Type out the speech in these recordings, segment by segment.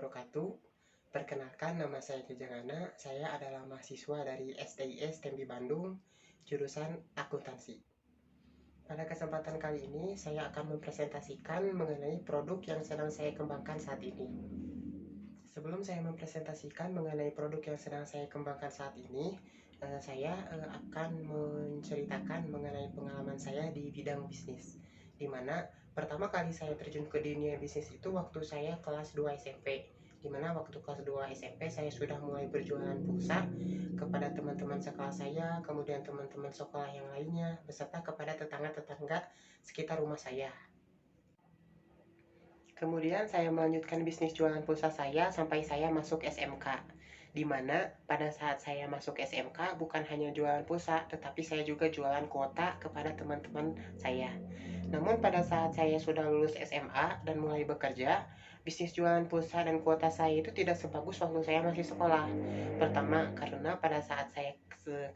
wabarakatuh. Perkenalkan, nama saya Jejangana. Saya adalah mahasiswa dari STIS Tembi Bandung, jurusan akuntansi. Pada kesempatan kali ini, saya akan mempresentasikan mengenai produk yang sedang saya kembangkan saat ini. Sebelum saya mempresentasikan mengenai produk yang sedang saya kembangkan saat ini, saya akan menceritakan mengenai pengalaman saya di bidang bisnis, di mana pertama kali saya terjun ke dunia bisnis itu waktu saya kelas 2 SMP, di mana waktu kelas 2 SMP saya sudah mulai berjualan pulsa kepada teman-teman sekelas saya, kemudian teman-teman sekolah yang lainnya, beserta kepada tetangga-tetangga sekitar rumah saya. Kemudian saya melanjutkan bisnis jualan pulsa saya sampai saya masuk SMK, di mana pada saat saya masuk SMK bukan hanya jualan pulsa, tetapi saya juga jualan kuota kepada teman-teman saya. Namun pada saat saya sudah lulus SMA dan mulai bekerja, bisnis jualan pulsa dan kuota saya itu tidak sebagus waktu saya masih sekolah. Pertama, karena pada saat saya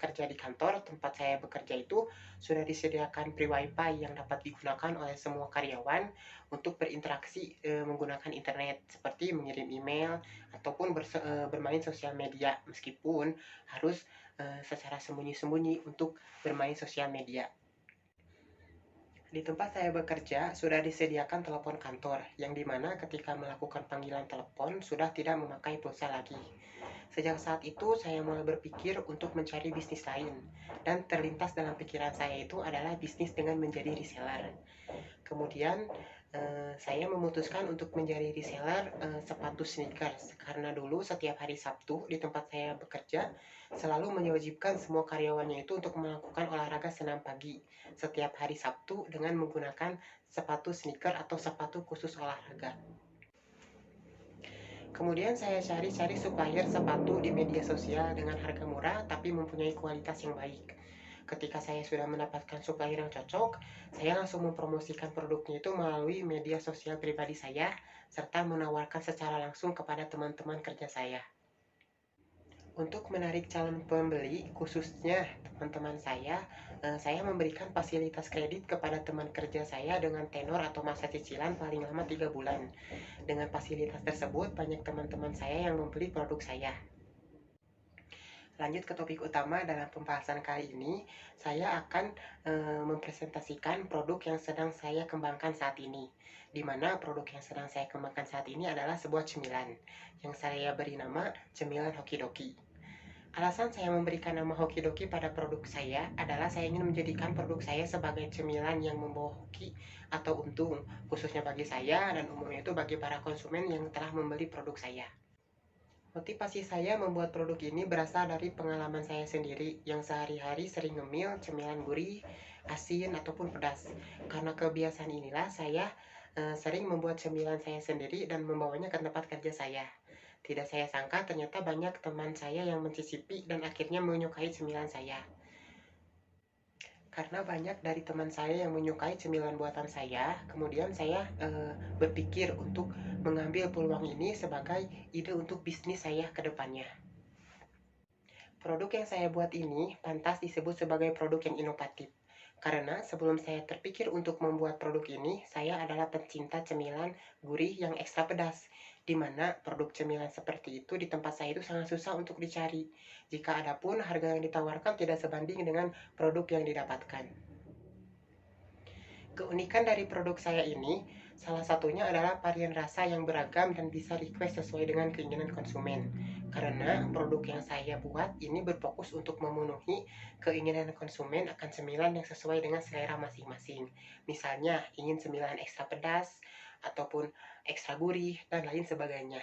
kerja di kantor tempat saya bekerja itu sudah disediakan free wifi yang dapat digunakan oleh semua karyawan untuk berinteraksi menggunakan internet, seperti mengirim email ataupun bermain sosial media, meskipun harus secara sembunyi-sembunyi untuk bermain sosial media. Di tempat saya bekerja sudah disediakan telepon kantor, yang dimana ketika melakukan panggilan telepon sudah tidak memakai pulsa lagi. Sejak saat itu saya mulai berpikir untuk mencari bisnis lain, dan terlintas dalam pikiran saya itu adalah bisnis dengan menjadi reseller. Kemudian saya memutuskan untuk menjadi reseller sepatu sneakers, karena dulu setiap hari Sabtu di tempat saya bekerja selalu mewajibkan semua karyawannya itu untuk melakukan olahraga senam pagi setiap hari Sabtu dengan menggunakan sepatu sneaker atau sepatu khusus olahraga. Kemudian saya cari-cari supplier sepatu di media sosial dengan harga murah tapi mempunyai kualitas yang baik. Ketika saya sudah mendapatkan supplier yang cocok, saya langsung mempromosikan produknya itu melalui media sosial pribadi saya, serta menawarkan secara langsung kepada teman-teman kerja saya. Untuk menarik calon pembeli, khususnya teman-teman saya memberikan fasilitas kredit kepada teman kerja saya dengan tenor atau masa cicilan paling lama 3 bulan. Dengan fasilitas tersebut, banyak teman-teman saya yang membeli produk saya. Lanjut ke topik utama dalam pembahasan kali ini, saya akan mempresentasikan produk yang sedang saya kembangkan saat ini. Di mana produk yang sedang saya kembangkan saat ini adalah sebuah cemilan yang saya beri nama cemilan Hokidoki. Alasan saya memberikan nama Hokidoki pada produk saya adalah saya ingin menjadikan produk saya sebagai cemilan yang membawa hoki atau untung, khususnya bagi saya dan umumnya itu bagi para konsumen yang telah membeli produk saya. Motivasi saya membuat produk ini berasal dari pengalaman saya sendiri yang sehari-hari sering ngemil cemilan gurih, asin, ataupun pedas. Karena kebiasaan inilah saya sering membuat cemilan saya sendiri dan membawanya ke tempat kerja saya. Tidak saya sangka ternyata banyak teman saya yang mencicipi dan akhirnya menyukai cemilan saya. Karena banyak dari teman saya yang menyukai cemilan buatan saya, kemudian saya berpikir untuk mengambil peluang ini sebagai ide untuk bisnis saya ke depannya. Produk yang saya buat ini pantas disebut sebagai produk yang inovatif. Karena sebelum saya terpikir untuk membuat produk ini, saya adalah pencinta cemilan gurih yang ekstra pedas, di mana produk cemilan seperti itu di tempat saya itu sangat susah untuk dicari. Jika ada pun, harga yang ditawarkan tidak sebanding dengan produk yang didapatkan. Keunikan dari produk saya ini, salah satunya adalah varian rasa yang beragam dan bisa request sesuai dengan keinginan konsumen. Karena produk yang saya buat ini berfokus untuk memenuhi keinginan konsumen akan cemilan yang sesuai dengan selera masing-masing. Misalnya, ingin cemilan ekstra pedas, ataupun ekstra gurih, dan lain sebagainya.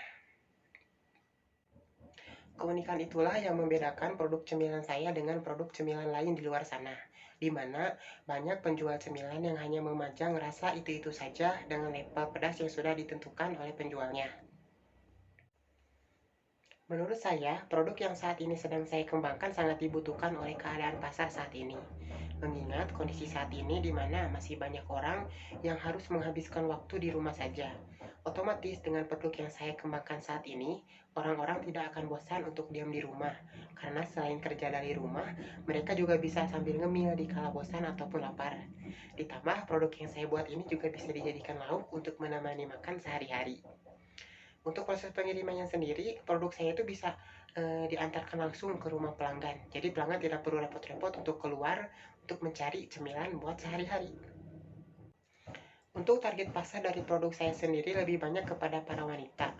Keunikan itulah yang membedakan produk cemilan saya dengan produk cemilan lain di luar sana, di mana banyak penjual cemilan yang hanya memajang rasa itu-itu saja dengan level pedas yang sudah ditentukan oleh penjualnya. Menurut saya, produk yang saat ini sedang saya kembangkan sangat dibutuhkan oleh keadaan pasar saat ini. Mengingat kondisi saat ini di mana masih banyak orang yang harus menghabiskan waktu di rumah saja. Otomatis dengan produk yang saya kembangkan saat ini, orang-orang tidak akan bosan untuk diam di rumah. Karena selain kerja dari rumah, mereka juga bisa sambil ngemil di kala bosan ataupun lapar. Ditambah produk yang saya buat ini juga bisa dijadikan lauk untuk menemani makan sehari-hari. Untuk proses pengirimannya sendiri, produk saya itu bisa diantarkan langsung ke rumah pelanggan. Jadi pelanggan tidak perlu repot-repot untuk keluar untuk mencari cemilan buat sehari-hari. Untuk target pasar dari produk saya sendiri lebih banyak kepada para wanita,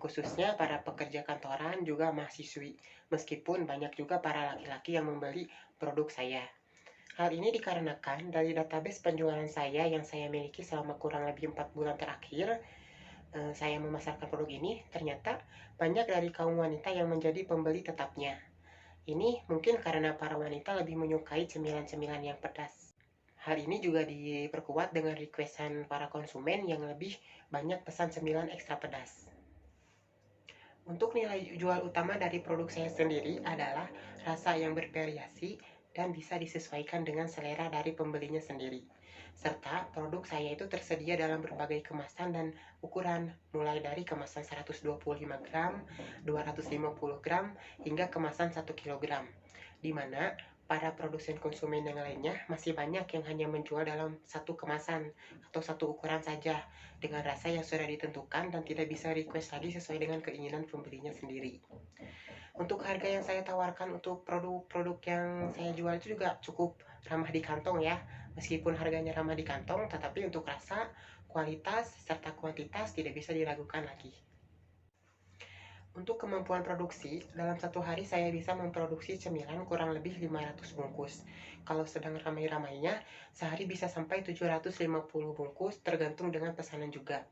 khususnya para pekerja kantoran juga mahasiswi. Meskipun banyak juga para laki-laki yang membeli produk saya. Hal ini dikarenakan dari database penjualan saya yang saya miliki selama kurang lebih 4 bulan terakhir, saya memasarkan produk ini, ternyata banyak dari kaum wanita yang menjadi pembeli tetapnya. Ini mungkin karena para wanita lebih menyukai cemilan-cemilan yang pedas. Hal ini juga diperkuat dengan requestan para konsumen yang lebih banyak pesan cemilan ekstra pedas. Untuk nilai jual utama dari produk saya sendiri adalah rasa yang bervariasi dan bisa disesuaikan dengan selera dari pembelinya sendiri. Serta produk saya itu tersedia dalam berbagai kemasan dan ukuran, mulai dari kemasan 125 gram, 250 gram, hingga kemasan 1 kilogram. Di mana para produsen konsumen yang lainnya masih banyak yang hanya menjual dalam satu kemasan atau satu ukuran saja dengan rasa yang sudah ditentukan dan tidak bisa request lagi sesuai dengan keinginan pembelinya sendiri. Untuk harga yang saya tawarkan untuk produk-produk yang saya jual itu juga cukup ramah di kantong ya. Meskipun harganya ramah di kantong, tetapi untuk rasa, kualitas, serta kuantitas tidak bisa diragukan lagi. Untuk kemampuan produksi, dalam satu hari saya bisa memproduksi cemilan kurang lebih 500 bungkus. Kalau sedang ramai-ramainya, sehari bisa sampai 750 bungkus tergantung dengan pesanan juga.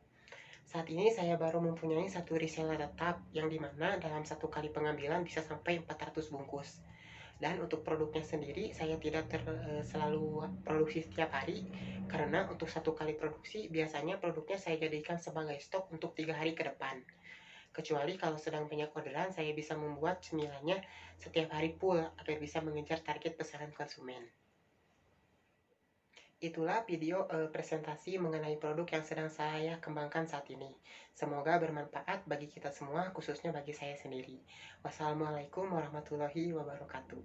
Saat ini saya baru mempunyai satu reseller tetap yang dimana dalam satu kali pengambilan bisa sampai 400 bungkus. Dan untuk produknya sendiri saya tidak selalu produksi setiap hari karena untuk satu kali produksi biasanya produknya saya jadikan sebagai stok untuk 3 hari ke depan. Kecuali kalau sedang banyak orderan, saya bisa membuat cemilannya setiap hari full agar bisa mengejar target pesanan konsumen. Itulah video presentasi mengenai produk yang sedang saya kembangkan saat ini. Semoga bermanfaat bagi kita semua, khususnya bagi saya sendiri. Wassalamualaikum warahmatullahi wabarakatuh.